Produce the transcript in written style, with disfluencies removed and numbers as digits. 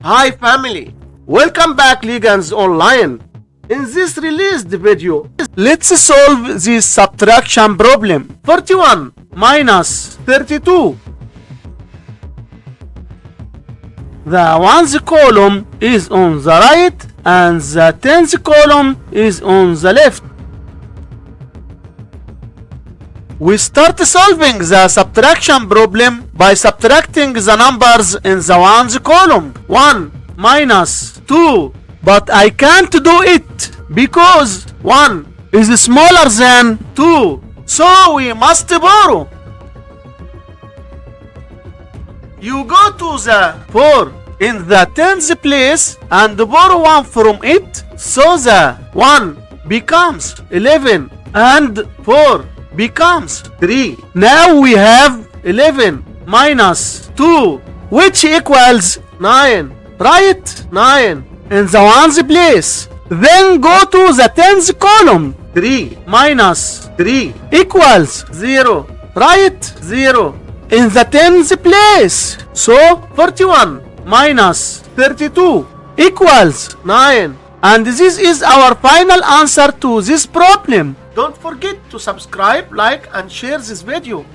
Hi family, welcome back Legans Online. In this released video, let's solve this subtraction problem. 41 minus 32. The ones column is on the right and the tens column is on the left. We start solving the subtraction problem by subtracting the numbers in the ones column. 1 minus 2. But I can't do it because 1 is smaller than 2. So we must borrow. You go to the 4 in the tens place and borrow 1 from it. So the 1 becomes 11 and 4 becomes 3. Now we have 11 minus 2, which equals 9. Write 9 in the ones place. Then go to the tens column. 3 minus 3 equals 0. Write 0 in the tens place. So 41 minus 32 equals 9. And this is our final answer to this problem. Don't forget to subscribe, like and share this video.